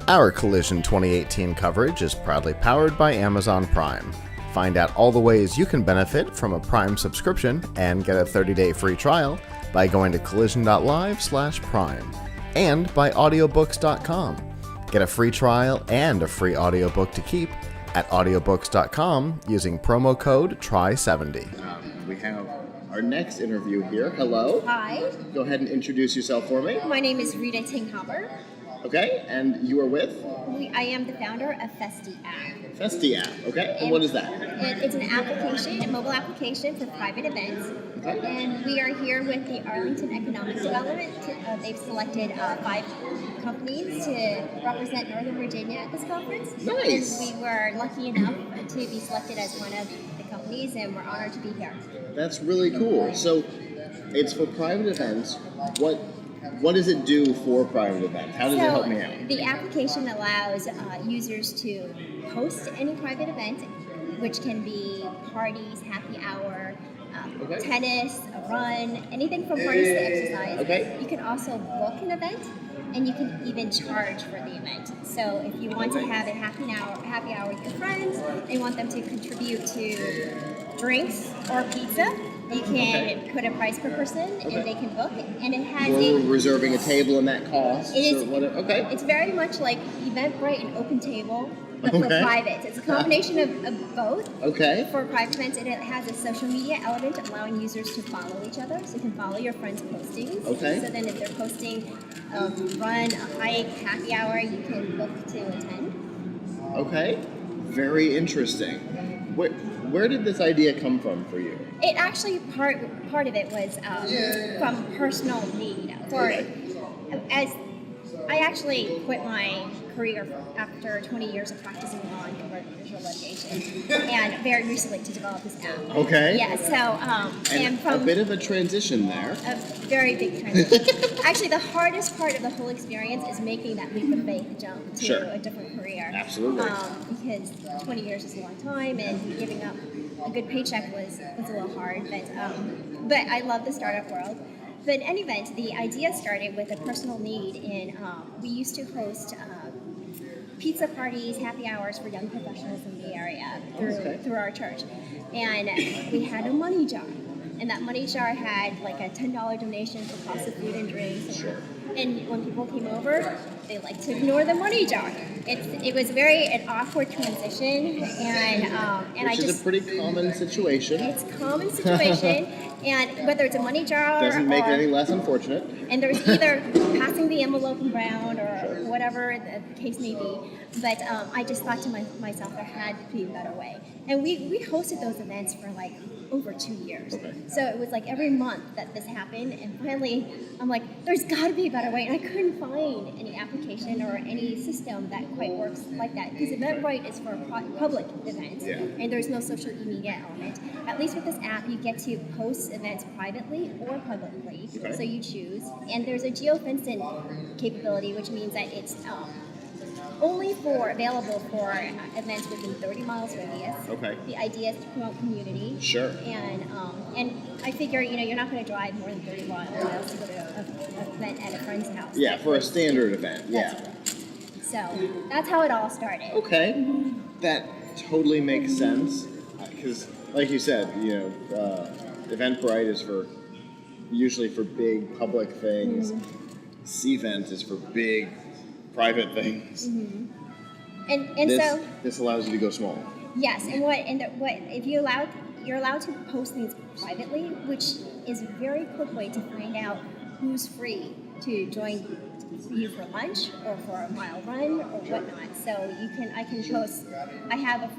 Our Collision 2018 coverage is proudly powered by Amazon Prime. Find out all the ways you can benefit from a Prime subscription and get a 30-day free trial by going to collision.live/prime and by audiobooks.com. Get a free trial and a free audiobook to keep at audiobooks.com using promo code TRY70. We have our next interview here. Hello. Hi. Go ahead and introduce yourself for me. My name is Rita Ting-Hopper. Okay, and you are with? I am the founder of Festi app. Festi app, okay. And what is that? It's an application, a mobile application for private events. Okay. And we are here with the Arlington Economic Development. They've selected 5 companies to represent Northern Virginia at this conference. Nice. And we were lucky enough to be selected as one of the companies, and we're honored to be here. That's really cool. So it's for private events. What does it do for private events? How does it help me out? The application allows users to host any private event, which can be parties, happy hour, tennis, a run, anything from parties to exercise. Okay. You can also book an event, and you can even charge for the event. So if you want to have a happy hour with your friends, and you want them to contribute to drinks or pizza, you can put a price per person, and they can book it. And it has We're reserving a table and that costs. It is. Okay. It's very much like Eventbrite and OpenTable, but for private. It's a combination of both. Okay. For private events, and it has a social media element allowing users to follow each other. So you can follow your friends' postings. Okay. So then if they're posting a run, a hike, happy hour, you can book to attend. Okay. Very interesting. Where did this idea come from for you? It actually, part of it was from personal need. As I actually quit my career after 20 years of practicing law and commercial litigation, and very recently to develop this app. Okay. Yeah, so, and from a bit of a transition there. A very big transition. Actually, the hardest part of the whole experience is making that leap of faith jump to a different career. Absolutely. Because 20 years is a long time, and giving up a good paycheck was a little hard, but I love the startup world. But in any event, the idea started with a personal need in, we used to host pizza parties, happy hours for young professionals in the area through our church. And we had a money jar. And that money jar had like a $10 donation for cost of food and drinks. And when people came over, they liked to ignore the money jar. It was an awkward transition, Which is a pretty common situation. It's a common situation, and whether it's a money jar doesn't make it any less unfortunate. And there's either passing the envelope around or whatever the case may be. But I just thought to myself, there had to be a better way. And we hosted those events for like over 2 years. Okay. So it was like every month that this happened, and finally I'm like, there's got to be a better way. And I couldn't find any application or any system that quite works like that, because Eventbrite is for public events, and there's no social media element. At least with this app, you get to post events privately or publicly, so you choose. And there's a geofencing capability, which means that it's only available for events within 30 miles radius. Okay. The idea is to promote community. Sure. And I figure, you're not going to drive more than 30 miles to go to an event at a friend's house. Yeah, for a standard event. So that's how it all started. Okay. That totally makes sense. Because, like you said, Eventbrite is usually for big public things. Cvent is for big private things. And so this allows you to go small. Yes, and if you're allowed to post things privately, which is a very quick way to find out who's free to join you for lunch or for a mile run or whatnot. So I can post. I have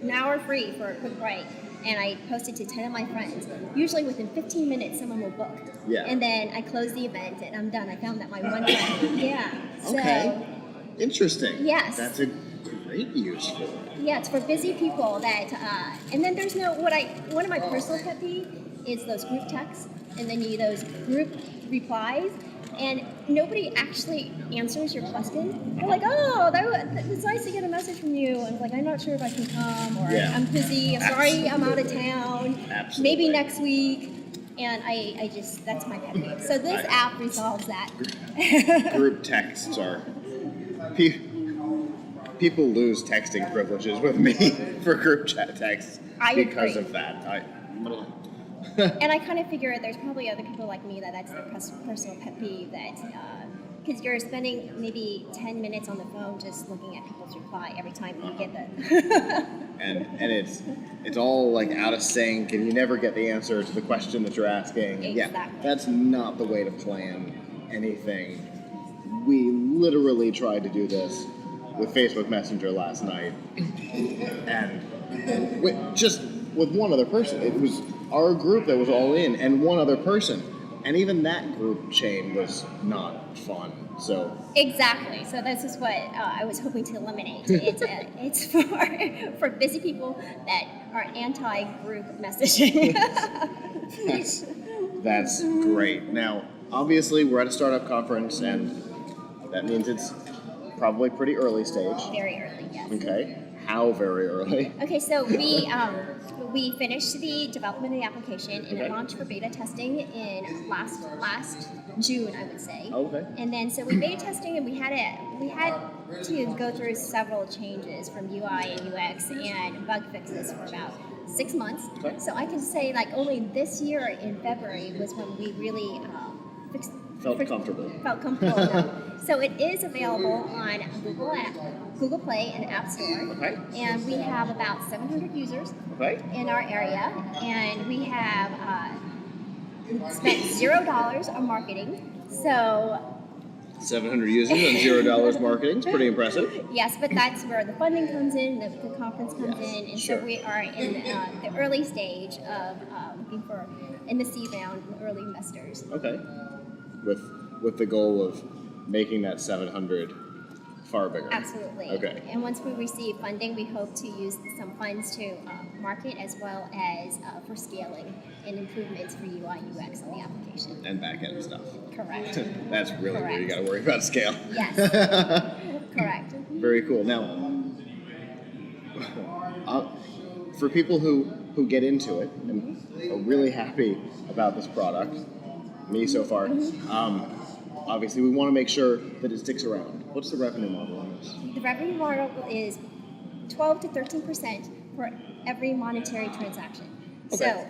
an hour free for a quick break, and I post it to 10 of my friends. Usually within 15 minutes, someone will book. Yeah. And then I close the event, and I'm done. I found that my one friend. Yeah. Okay. Interesting. Yes. That's a great use for it. Yeah, it's for busy people that, and then there's one of my personal pet peeves is those group texts, and then those group replies, and nobody actually answers your question. They're like, oh, it's nice to get a message from you. And it's like, I'm not sure if I can come, or I'm busy, I'm sorry, I'm out of town. Absolutely. Maybe next week. And I just, that's my pet peeve. So this app resolves that. Group texts are, people lose texting privileges with me for group chat texts because agree. of that. And I kind of figure there's probably other people like me that's their personal pet peeve that because you're spending maybe 10 minutes on the phone just looking at people's reply every time you get that. and it's all like out of sync, and you never get the answer to the question that you're asking. Exactly. Yeah, that's not the way to plan anything. We literally tried to do this with Facebook Messenger last night, and just with one other person. It was our group that was all in, and one other person, and even that group chain was not fun. So Exactly. So this is what I was hoping to eliminate. It's for busy people that are anti-group messaging. that's great. Now, obviously, we're at a startup conference, and that means it's probably pretty early stage. Very early, yes. Okay. How very early? Okay, so we finished the development of the application and it launched for beta testing in last June, I would say. Okay. And then so we beta testing and we had to go through several changes from UI and UX and bug fixes for about 6 months. Okay. So I can say like only this year in February was when we really Felt comfortable. Felt comfortable enough. So it is available on Google Play and App Store. Okay. And we have about 700 users Okay. in our area, and we have spent $0 on marketing. So 700 users and $0 marketing. It's pretty impressive. yes, but that's where the funding comes in, the conference comes Yes, in, and sure. so we are in the early stage of looking for in the seed round early investors. Okay. With the goal of making that 700 far bigger. Absolutely. Okay. And once we receive funding, we hope to use some funds to market as well as for scaling and improvements for UI and UX on the application. And back end stuff. Correct. That's really where you Correct. got to worry about scale. Yes. Correct. Very cool. Now, for people who get into it and are really happy about this product, me so far, obviously we want to make sure that it sticks around. What's the revenue model on this? The revenue model is 12 to 13% for every monetary transaction. Okay. So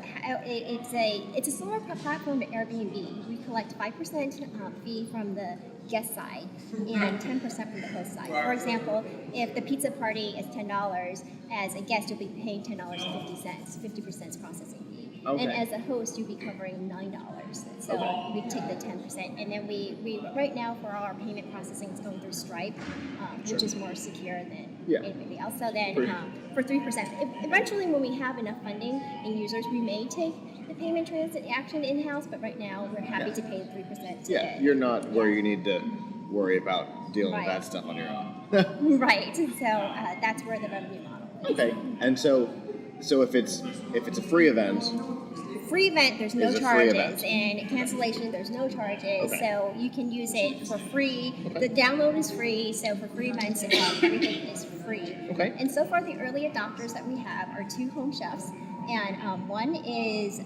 it's a similar platform to Airbnb. We collect 5% fee from the guest side and 10% from the host side. For example, if the pizza party is $10, as a guest you'll be paying $10.50, 50% is processing fee. Okay. And as a host you'll be covering $9. So Okay. we take the 10%, and then we right now for all our payment processing is going through Stripe, which is more secure than anything else. So then for 3%, eventually when we have enough funding and users, we may take the payment transaction in-house, but right now we're happy to pay 3%. Yeah, you're not where you need to worry about dealing with that stuff on your own. Right. So that's where the revenue model is. Okay, and so if it's a free event, there's no Is a free charges, event. and cancellation there's no charges, Okay. so you can use it for free. The download is free, so for free events everything is free. Okay. And so far the early adopters that we have are 2 home chefs, and one is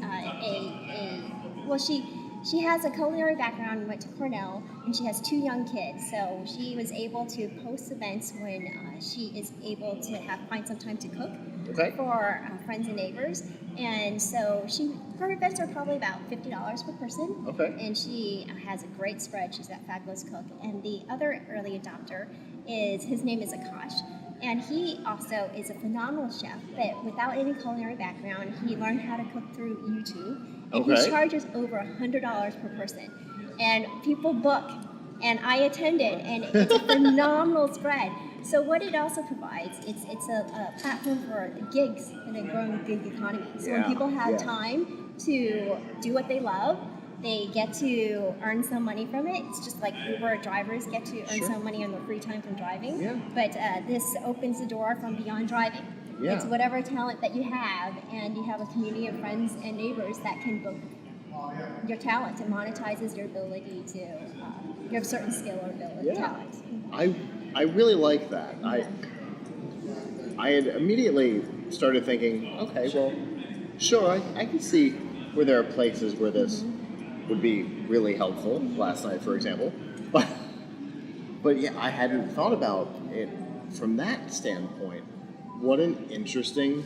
she has a culinary background and went to Cornell, and she has 2 young kids, so she was able to post events when she is able to find some time to cook for friends and neighbors. And so her events are probably about $50 per person. Okay. And she has a great spread. She's a fabulous cook. And the other early adopter his name is Akash. And he also is a phenomenal chef, but without any culinary background. He learned how to cook through YouTube. And he charges over $100 per person. And people book. And I attended, and it's a phenomenal spread. So what it also provides, it's a platform for gigs in a growing gig economy. So when people have time to do what they love, they get to earn some money from it. It's just like Uber drivers get to earn some money on their free time from driving. Yeah. But this opens the door from beyond driving. Yeah. It's whatever talent that you have, and you have a community of friends and neighbors that can book your talent and monetizes your ability to, you have certain skill or ability, talent. I really like that. I had immediately started thinking, okay, well, sure, I can see where there are places where this would be really helpful. Last night, for example, but yeah, I hadn't thought about it from that standpoint, what an interesting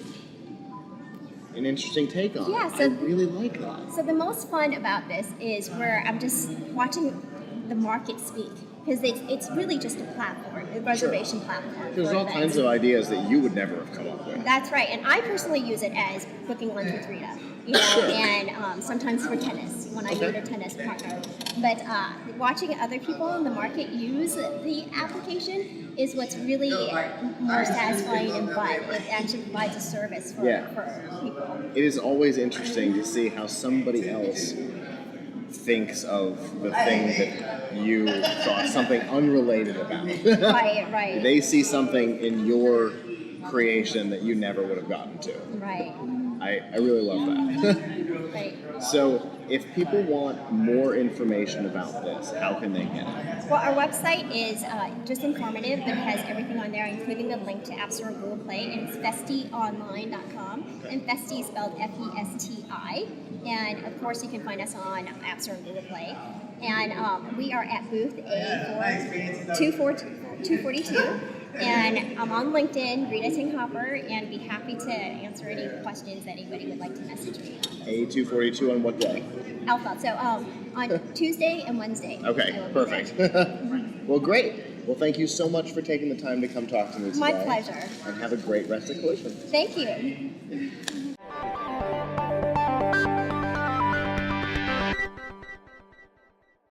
take on Yeah, it. so I really like that. So the most fun about this is where I'm just watching the market speak, because it's really just a platform, a reservation platform. There's for all events. kinds of ideas that you would never have come up with. That's right, and I personally use it as booking lunch with Rita, and sometimes for tennis when I need a tennis partner. But watching other people in the market use the application is what's really more satisfying and fun. It actually provides a service for people. It is always interesting to see how somebody else thinks of the thing that you thought something unrelated about. Right. They see something in your creation that you never would have gotten to. Right. I really love that. Right. So, if people want more information about this, how can they get it? Well, our website is just informative, but it has everything on there, including the link to App Store and Google Play, and it's festionline.com, and Festi is spelled F-E-S-T-I, and of course you can find us on App Store and Google Play, and we are at booth A242, and I'm on LinkedIn, Rita Ting-Hopper, and be happy to answer any questions that anybody would like to message me on. A242 on what day? Alpha, so on Tuesday and Wednesday. Okay, perfect. Well, great. Well, thank you so much for taking the time to come talk to me today. My pleasure. And have a great rest of Collision. Thank you.